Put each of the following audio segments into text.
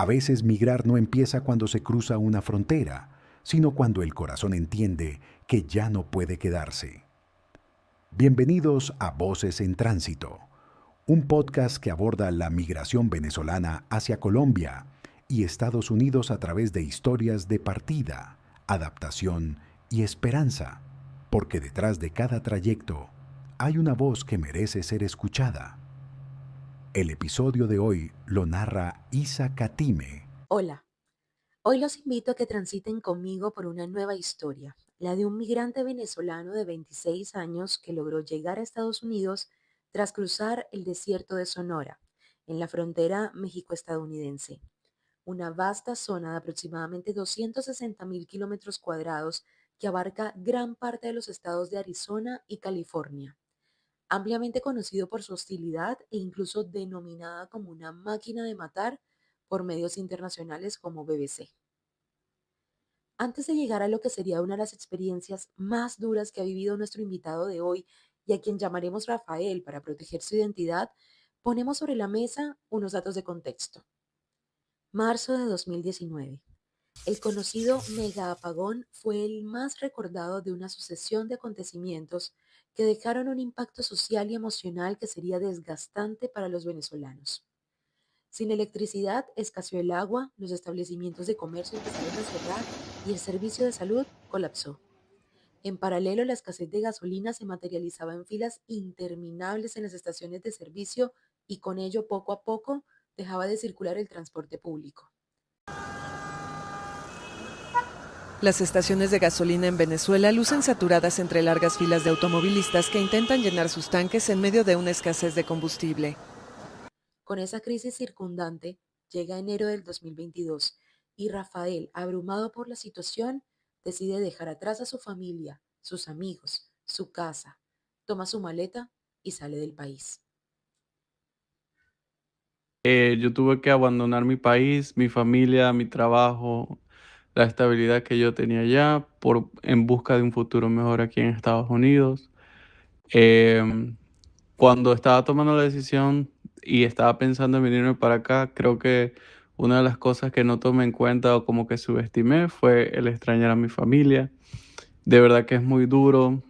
A veces migrar no empieza cuando se cruza una frontera, sino cuando el corazón entiende que ya no puede quedarse. Bienvenidos a Voces en Tránsito, un podcast que aborda la migración venezolana hacia Colombia y Estados Unidos a través de historias de partida, adaptación y esperanza, porque detrás de cada trayecto hay una voz que merece ser escuchada. El episodio de hoy lo narra Isa Katime. Hola, hoy los invito a que transiten conmigo por una nueva historia, la de un migrante venezolano de 26 años que logró llegar a Estados Unidos tras cruzar el desierto de Sonora, en la frontera México-estadounidense, una vasta zona de aproximadamente 260.000 kilómetros cuadrados que abarca gran parte de los estados de Arizona y California. Ampliamente conocido por su hostilidad e incluso denominada como una máquina de matar por medios internacionales como BBC. Antes de llegar a lo que sería una de las experiencias más duras que ha vivido nuestro invitado de hoy y a quien llamaremos Rafael para proteger su identidad, ponemos sobre la mesa unos datos de contexto. Marzo de 2019. El conocido mega apagón fue el más recordado de una sucesión de acontecimientos que dejaron un impacto social y emocional que sería desgastante para los venezolanos. Sin electricidad, escaseó el agua, los establecimientos de comercio empezaron a cerrar y el servicio de salud colapsó. En paralelo, la escasez de gasolina se materializaba en filas interminables en las estaciones de servicio y con ello, poco a poco, dejaba de circular el transporte público. Las estaciones de gasolina en Venezuela lucen saturadas entre largas filas de automovilistas que intentan llenar sus tanques en medio de una escasez de combustible. Con esa crisis circundante, llega enero del 2022 y Rafael, abrumado por la situación, decide dejar atrás a su familia, sus amigos, su casa, toma su maleta y sale del país. Yo tuve que abandonar mi país, mi familia, mi trabajo, la estabilidad que yo tenía allá en busca de un futuro mejor aquí en Estados Unidos. Em, Cuando estaba tomando la decisión y estaba pensando en venirme para acá, creo que una de las cosas que no tomé en cuenta o como que subestimé fue el extrañar a mi familia. De verdad que es muy duro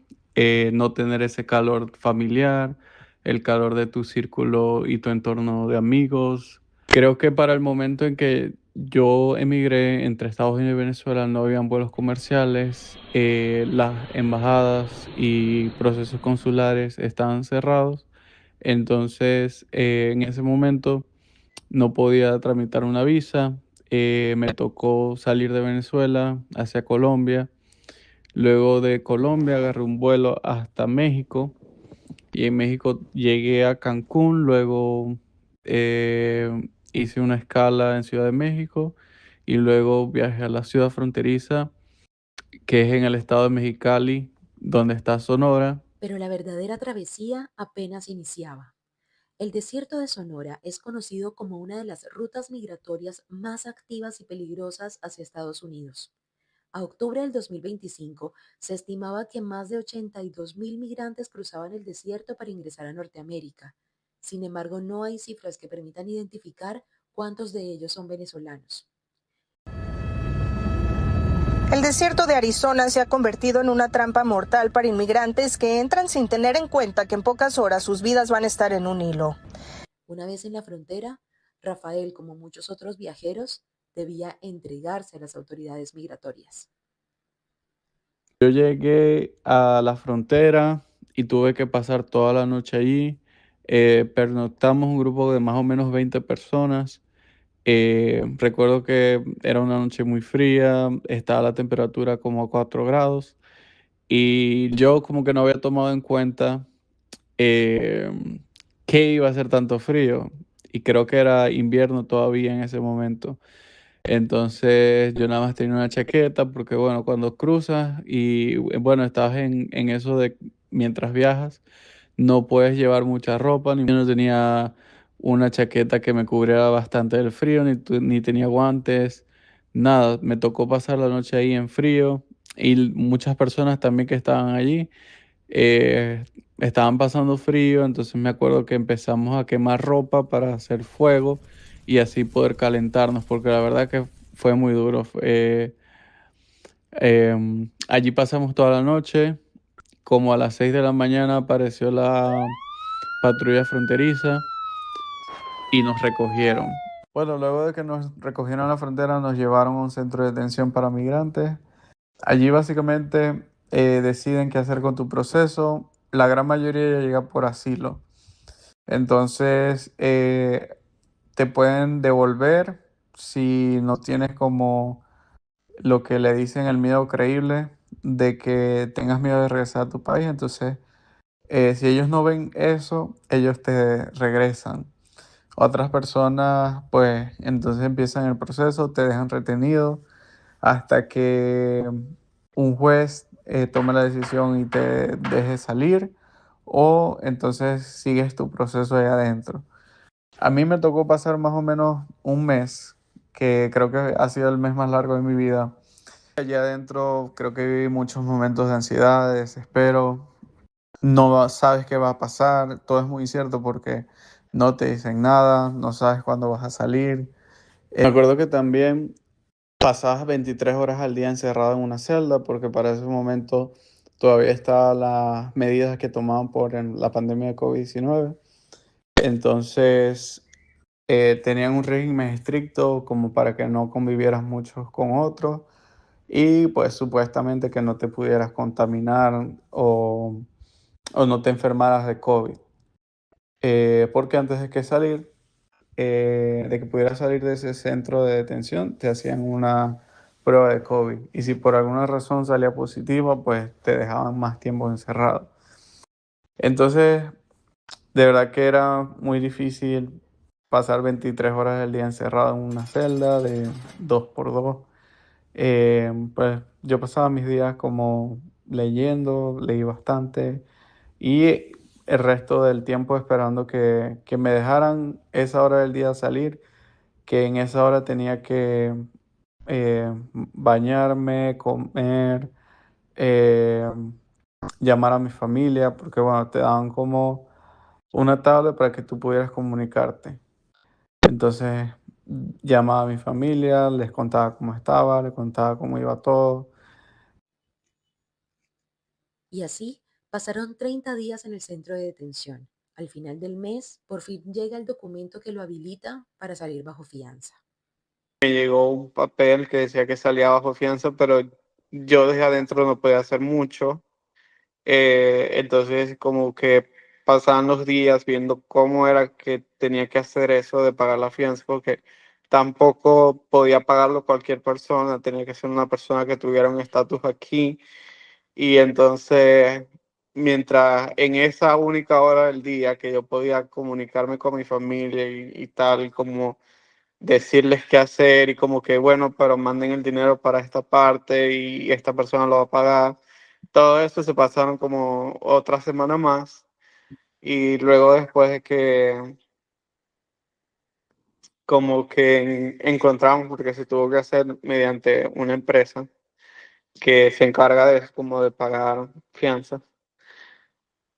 no tener ese calor familiar, el calor de tu círculo y tu entorno de amigos. Creo que para el momento en que yo emigré entre Estados Unidos y Venezuela no habían vuelos comerciales, las embajadas y procesos consulares estaban cerrados. Entonces, en ese momento no podía tramitar una visa. Me tocó salir de Venezuela hacia Colombia. Luego de Colombia agarré un vuelo hasta México y en México llegué a Cancún. Luego hice una escala en Ciudad de México y luego viajé a la ciudad fronteriza que es en el estado de Mexicali, donde está Sonora. Pero la verdadera travesía apenas iniciaba. El desierto de Sonora es conocido como una de las rutas migratorias más activas y peligrosas hacia Estados Unidos. A octubre del 2025 se estimaba que más de 82.000 migrantes cruzaban el desierto para ingresar a Norteamérica. Sin embargo, no hay cifras que permitan identificar cuántos de ellos son venezolanos. El desierto de Arizona se ha convertido en una trampa mortal para inmigrantes que entran sin tener en cuenta que en pocas horas sus vidas van a estar en un hilo. Una vez en la frontera, Rafael, como muchos otros viajeros, debía entregarse a las autoridades migratorias. Yo llegué a la frontera y tuve que pasar toda la noche allí. Pernoctamos un grupo de más o menos 20 personas. Recuerdo que era una noche muy fría, estaba la temperatura como a 4 grados y yo como que no había tomado en cuenta eh, que iba a ser tanto frío y creo que era invierno todavía en ese momento. Entonces yo nada más tenía una chaqueta porque bueno, cuando cruzas y bueno, estás en eso de mientras viajas, no puedes llevar mucha ropa, ni yo no tenía una chaqueta que me cubriera bastante del frío, ni tenía guantes, nada, me tocó pasar la noche ahí en frío y muchas personas también que estaban allí eh, estaban pasando frío, entonces me acuerdo que empezamos a quemar ropa para hacer fuego y así poder calentarnos, porque la verdad que fue muy duro. Allí pasamos toda la noche, como a las 6 de la mañana apareció la patrulla fronteriza y nos recogieron. Bueno, luego de que nos recogieron en la frontera, nos llevaron a un centro de detención para migrantes. Allí básicamente deciden qué hacer con tu proceso. La gran mayoría ya llega por asilo. Entonces, te pueden devolver si no tienes como lo que le dicen el miedo creíble de que tengas miedo de regresar a tu país. Entonces, si ellos no ven eso, ellos te regresan. Otras personas, pues, entonces empiezan el proceso, te dejan retenido hasta que un juez tome la decisión y te deje salir, o entonces sigues tu proceso ahí adentro. A mí me tocó pasar más o menos un mes, que creo que ha sido el mes más largo de mi vida. Allá adentro creo que viví muchos momentos de ansiedad, de desespero. No sabes qué va a pasar, todo es muy incierto porque no te dicen nada, no sabes cuándo vas a salir. Me acuerdo que también pasabas 23 horas al día encerrado en una celda porque para ese momento todavía estaban las medidas que tomaban por la pandemia de COVID-19. Entonces tenían un régimen estricto como para que no convivieras muchos con otros y pues supuestamente que no te pudieras contaminar o no te enfermaras de COVID. Porque antes de que salir, de que pudieras salir de ese centro de detención, te hacían una prueba de COVID. Y si por alguna razón salía positiva, pues te dejaban más tiempo encerrado. Entonces, de verdad que era muy difícil pasar 23 horas del día encerrado en una celda de 2 por 2. Pues yo pasaba mis días como leyendo, leí bastante y el resto del tiempo esperando que me dejaran esa hora del día salir, que en esa hora tenía que bañarme, comer, eh, llamar a mi familia, porque bueno, te daban como una tablet para que tú pudieras comunicarte. Entonces llamaba a mi familia, les contaba cómo estaba, les contaba cómo iba todo. Y así pasaron 30 días en el centro de detención. Al final del mes, por fin llega el documento que lo habilita para salir bajo fianza. Me llegó un papel que decía que salía bajo fianza, pero yo desde adentro no podía hacer mucho. Entonces como que pasaban los días viendo cómo era que tenía que hacer eso de pagar la fianza, porque tampoco podía pagarlo cualquier persona, tenía que ser una persona que tuviera un estatus aquí. Y entonces, mientras en esa única hora del día que yo podía comunicarme con mi familia y tal, como decirles qué hacer y como que, bueno, pero manden el dinero para esta parte y esta persona lo va a pagar. Todo eso se pasaron como otra semana más y luego después de que como que encontramos, porque se tuvo que hacer mediante una empresa que se encarga de como de pagar fianzas.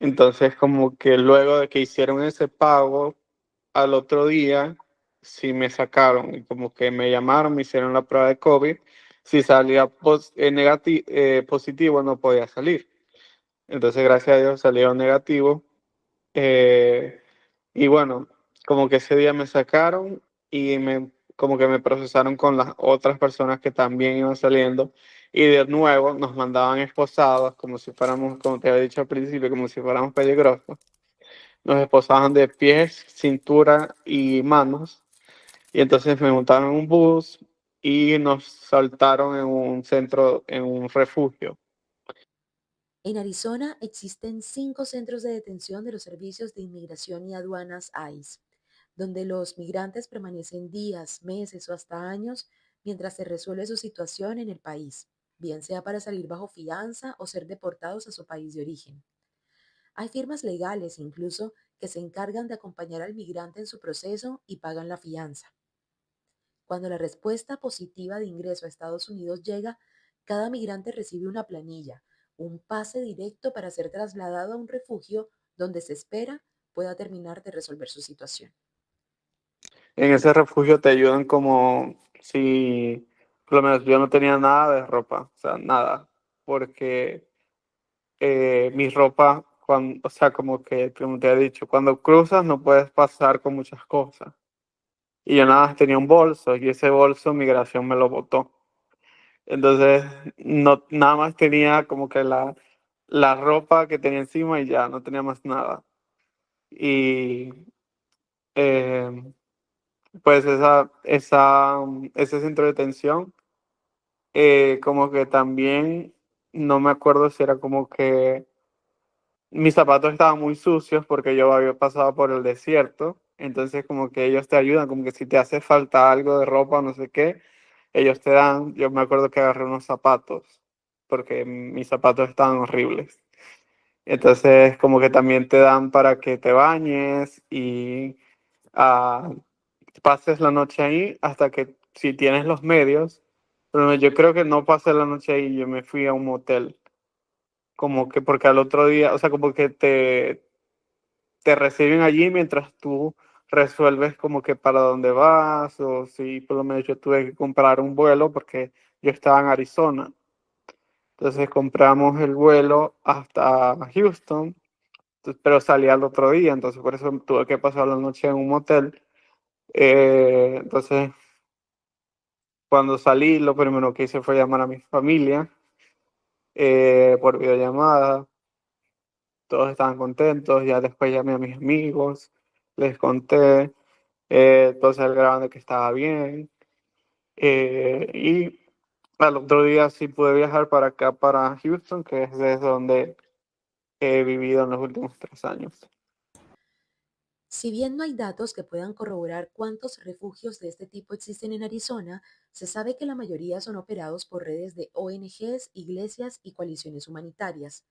Entonces como que luego de que hicieron ese pago, al otro día sí me sacaron y como que me llamaron, me hicieron la prueba de COVID. Si salía positivo no podía salir. Entonces gracias a Dios salió negativo. Eh, y bueno, como que ese día me sacaron y como que me procesaron con las otras personas que también iban saliendo. Y de nuevo nos mandaban esposados como si fuéramos, como te había dicho al principio, como si fuéramos peligrosos. Nos esposaban de pies, cintura y manos. Y entonces me montaron en un bus y nos saltaron en un centro, en un refugio. En Arizona existen 5 centros de detención de los servicios de inmigración y aduanas ICE, donde los migrantes permanecen días, meses o hasta años mientras se resuelve su situación en el país, bien sea para salir bajo fianza o ser deportados a su país de origen. Hay firmas legales incluso que se encargan de acompañar al migrante en su proceso y pagan la fianza. Cuando la respuesta positiva de ingreso a Estados Unidos llega, cada migrante recibe una planilla, un pase directo para ser trasladado a un refugio donde se espera pueda terminar de resolver su situación. en ese refugio te ayudan como si, por lo menos yo no tenía nada de ropa, o sea, nada, porque mi ropa, o sea, como que, como te he dicho, cuando cruzas no puedes pasar con muchas cosas. Y yo nada más tenía un bolso y ese bolso migración me lo botó. Entonces, no, nada más tenía como que la ropa que tenía encima y ya, no tenía más nada. Y eh, pues ese centro de detención, como que también, no me acuerdo si era como que mis zapatos estaban muy sucios porque yo había pasado por el desierto. Entonces, como que ellos te ayudan, como que si te hace falta algo de ropa o no sé qué, ellos te dan. Yo me acuerdo que agarré unos zapatos porque mis zapatos estaban horribles. Entonces, como que también te dan para que te bañes y ah, pases la noche ahí hasta que, si tienes los medios. Pero yo creo que no pasé la noche ahí, yo me fui a un motel. Como que porque al otro día, o sea, como que te reciben allí mientras tú resuelves como que para dónde vas, o si por lo menos yo tuve que comprar un vuelo porque yo estaba en Arizona. Entonces compramos el vuelo hasta Houston, pero salí al otro día, entonces por eso tuve que pasar la noche en un motel. Entonces, cuando salí, lo primero que hice fue llamar a mi familia por videollamada. Todos estaban contentos, ya después llamé a mis amigos, les conté, entonces el grabando que estaba bien, y al otro día sí pude viajar para acá, para Houston, que es desde donde he vivido en los últimos 3 años. Si bien no hay datos que puedan corroborar cuántos refugios de este tipo existen en Arizona, se sabe que la mayoría son operados por redes de ONGs, iglesias y coaliciones humanitarias.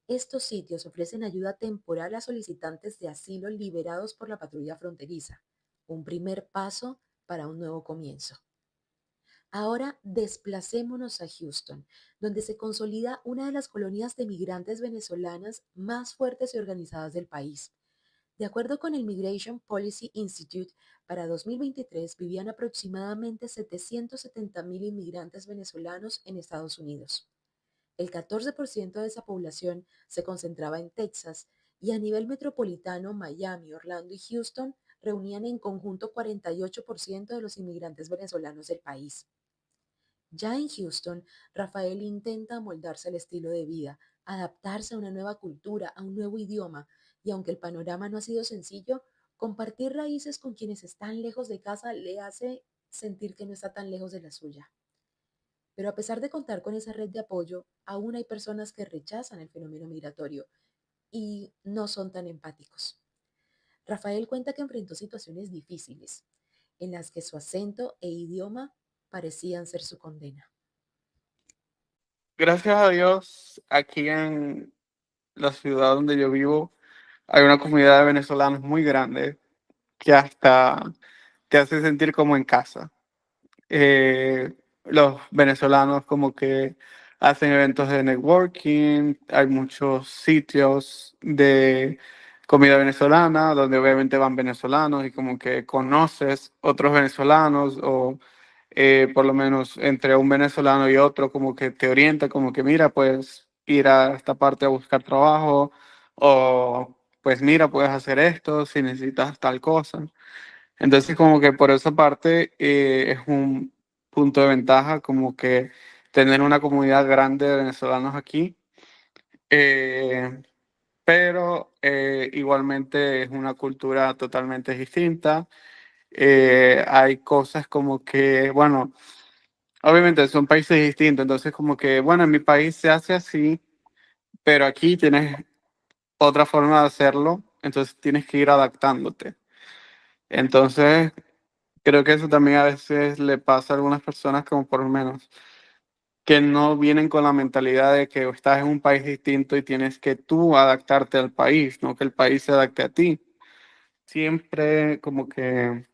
Estos sitios ofrecen ayuda temporal a solicitantes de asilo liberados por la patrulla fronteriza, un primer paso para un nuevo comienzo. Ahora desplacémonos a Houston, donde se consolida una de las colonias de migrantes venezolanas más fuertes y organizadas del país. De acuerdo con el Migration Policy Institute, para 2023 vivían aproximadamente 770.000 inmigrantes venezolanos en Estados Unidos. El 14% de esa población se concentraba en Texas y a nivel metropolitano Miami, Orlando y Houston reunían en conjunto 48% de los inmigrantes venezolanos del país. Ya en Houston, Rafael intenta amoldarse al estilo de vida, adaptarse a una nueva cultura, a un nuevo idioma, y aunque el panorama no ha sido sencillo, compartir raíces con quienes están lejos de casa le hace sentir que no está tan lejos de la suya. Pero a pesar de contar con esa red de apoyo, aún hay personas que rechazan el fenómeno migratorio y no son tan empáticos. Rafael cuenta que enfrentó situaciones difíciles, en las que su acento e idioma parecían ser su condena. Gracias a Dios, aquí en la ciudad donde yo vivo hay una comunidad de venezolanos muy grande que hasta te hace sentir como en casa. Los venezolanos como que hacen eventos de networking, hay muchos sitios de comida venezolana donde obviamente van venezolanos y como que conoces otros venezolanos o por lo menos entre un venezolano y otro como que te orienta como que mira, puedes ir a esta parte a buscar trabajo o pues mira, puedes hacer esto si necesitas tal cosa. Entonces, como que por esa parte es un punto de ventaja, como que tener una comunidad grande de venezolanos aquí, eh, pero igualmente es una cultura totalmente distinta. Hay cosas como que, bueno, obviamente son países distintos, entonces como que, bueno, en mi país se hace así, pero aquí tienes otra forma de hacerlo, entonces tienes que ir adaptándote. Entonces, creo que eso también a veces le pasa a algunas personas como por lo menos que no vienen con la mentalidad de que estás en un país distinto y tienes que tú adaptarte al país, no que el país se adapte a ti. Siempre como que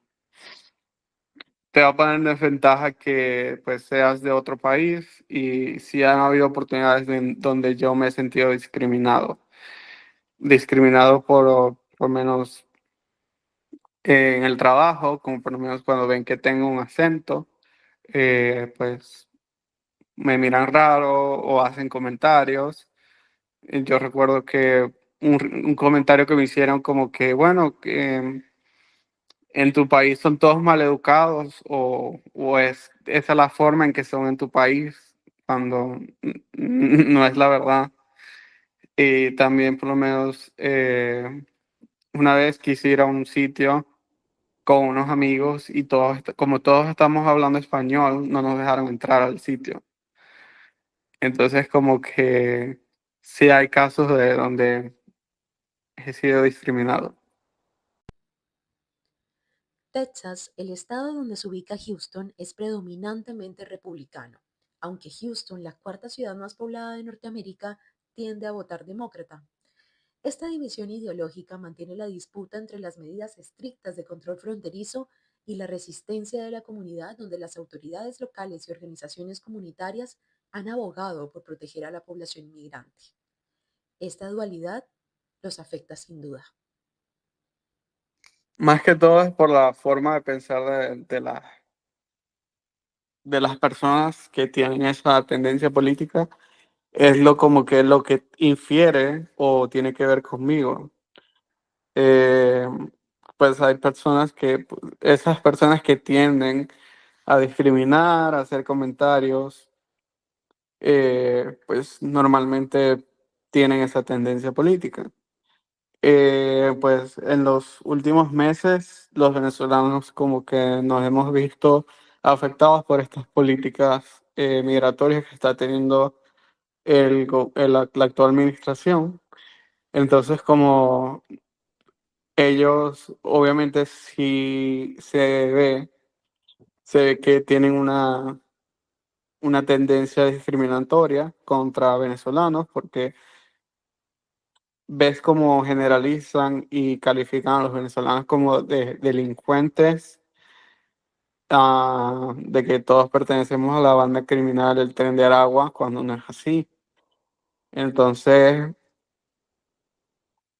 te va a poner en desventaja que pues seas de otro país y sí han habido oportunidades donde yo me he sentido discriminado, discriminado por menos en el trabajo, como por lo menos cuando ven que tengo un acento, pues me miran raro o hacen comentarios. Yo recuerdo que un comentario que me hicieron como que, bueno, que en tu país son todos maleducados o esa es la forma en que son en tu país, cuando no es la verdad. Y también por lo menos una vez quise ir a un sitio con unos amigos y como todos estamos hablando español, no nos dejaron entrar al sitio. Entonces como que sí hay casos de donde he sido discriminado. Texas, el estado donde se ubica Houston, es predominantemente republicano, aunque Houston, la cuarta ciudad más poblada de Norteamérica, tiende a votar demócrata. Esta división ideológica mantiene la disputa entre las medidas estrictas de control fronterizo y la resistencia de la comunidad, donde las autoridades locales y organizaciones comunitarias han abogado por proteger a la población inmigrante. Esta dualidad los afecta sin duda. Más que todo es por la forma de pensar de las personas que tienen esa tendencia política, es lo que infiere o tiene que ver conmigo. Eh, pues hay personas esas personas que tienden a discriminar, a hacer comentarios, pues normalmente tienen esa tendencia política. Pues en los últimos meses los venezolanos como que nos hemos visto afectados por estas políticas migratorias que está teniendo la actual administración. Entonces, como ellos, obviamente, sí se ve que tienen una tendencia discriminatoria contra venezolanos, porque ves cómo generalizan y califican a los venezolanos como delincuentes, de que todos pertenecemos a la banda criminal El Tren de Aragua, cuando no es así. Entonces,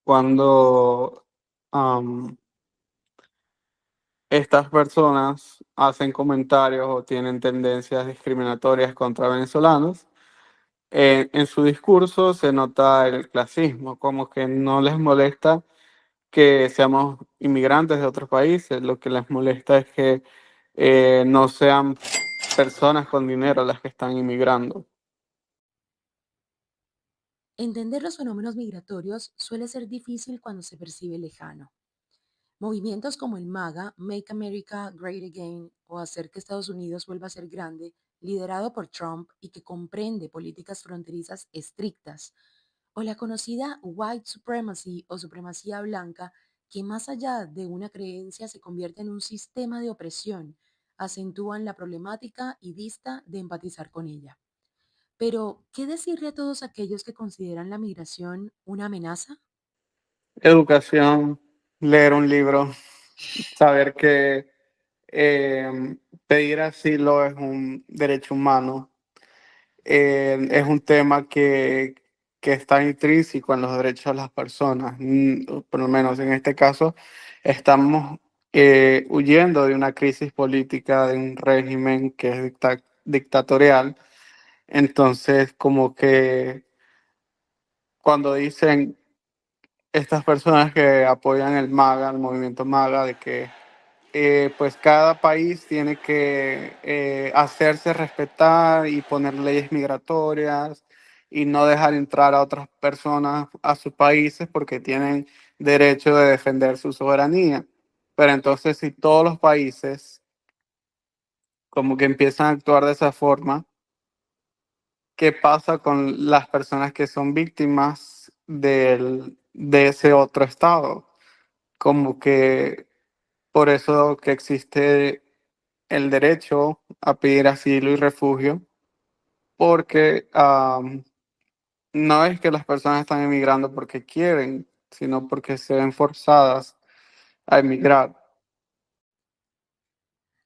cuando am, estas personas hacen comentarios o tienen tendencias discriminatorias contra venezolanos, en su discurso se nota el clasismo, como que no les molesta que seamos inmigrantes de otros países, lo que les molesta es que no sean personas con dinero las que están inmigrando. Entender los fenómenos migratorios suele ser difícil cuando se percibe lejano. Movimientos como el MAGA, Make America Great Again, o Hacer que Estados Unidos vuelva a ser grande, liderado por Trump y que comprende políticas fronterizas estrictas, o la conocida White Supremacy o supremacía blanca, que más allá de una creencia se convierte en un sistema de opresión, acentúan la problemática y dista de empatizar con ella. Pero, ¿qué decirle a todos aquellos que consideran la migración una amenaza? Educación, leer un libro, saber que pedir asilo es un derecho humano, es un tema que está intrínseco en los derechos de las personas. Por lo menos en este caso, estamos huyendo de una crisis política, de un régimen que es dictatorial. Entonces, como que cuando dicen estas personas que apoyan el MAGA, el movimiento MAGA, de que pues cada país tiene que hacerse respetar y poner leyes migratorias y no dejar entrar a otras personas a sus países porque tienen derecho de defender su soberanía. Pero entonces si todos los países como que empiezan a actuar de esa forma, ¿qué pasa con las personas que son víctimas de ese otro estado? Como que por eso que existe el derecho a pedir asilo y refugio, porque no es que las personas están emigrando porque quieren, sino porque se ven forzadas a emigrar.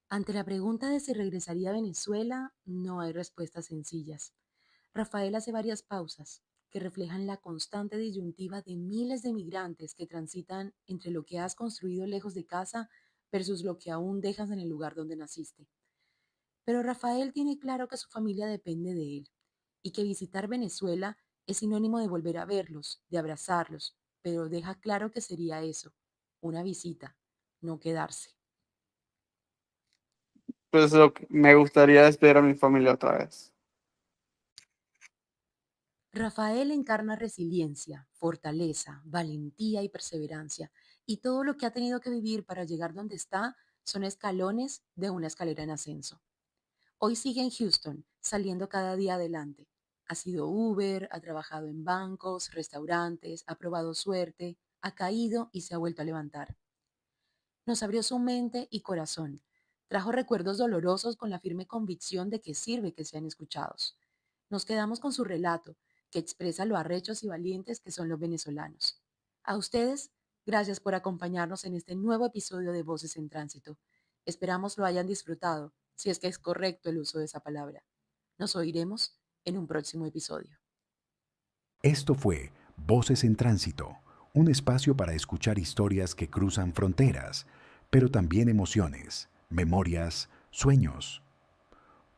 Ante la pregunta de si regresaría a Venezuela, no hay respuestas sencillas. Rafael hace varias pausas. que reflejan la constante disyuntiva de miles de migrantes que transitan entre lo que has construido lejos de casa versus lo que aún dejas en el lugar donde naciste. Pero Rafael tiene claro que su familia depende de él y que visitar Venezuela es sinónimo de volver a verlos, de abrazarlos, pero deja claro que sería eso, una visita, no quedarse. Pues me gustaría es ver a mi familia otra vez. Rafael encarna resiliencia, fortaleza, valentía y perseverancia, y todo lo que ha tenido que vivir para llegar donde está son escalones de una escalera en ascenso. Hoy sigue en Houston, saliendo cada día adelante. Ha sido Uber, ha trabajado en bancos, restaurantes, ha probado suerte, ha caído y se ha vuelto a levantar. Nos abrió su mente y corazón. Trajo recuerdos dolorosos con la firme convicción de que sirve que sean escuchados. Nos quedamos con su relato, que expresa lo arrechos y valientes que son los venezolanos. A ustedes, gracias por acompañarnos en este nuevo episodio de Voces en Tránsito. Esperamos lo hayan disfrutado, si es que es correcto el uso de esa palabra. Nos oiremos en un próximo episodio. Esto fue Voces en Tránsito, un espacio para escuchar historias que cruzan fronteras, pero también emociones, memorias, sueños.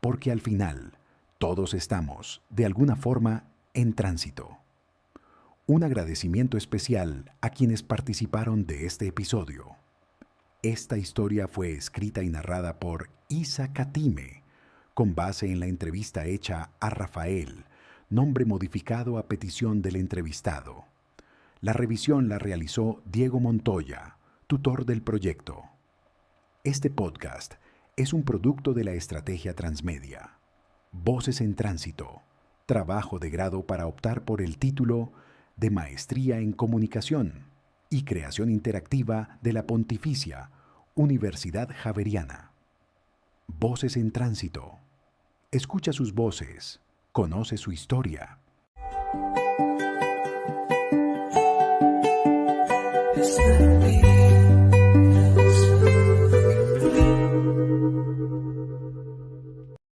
Porque al final, todos estamos, de alguna forma, en tránsito. Un agradecimiento especial a quienes participaron de este episodio. Esta historia fue escrita y narrada por Isa Katime, con base en la entrevista hecha a Rafael, nombre modificado a petición del entrevistado. La revisión la realizó Diego Montoya, tutor del proyecto. Este podcast es un producto de la estrategia Transmedia. Voces en Tránsito, trabajo de grado para optar por el título de Maestría en Comunicación y Creación Interactiva de la Pontificia Universidad Javeriana. Voces en Tránsito. Escucha sus voces, conoce su historia.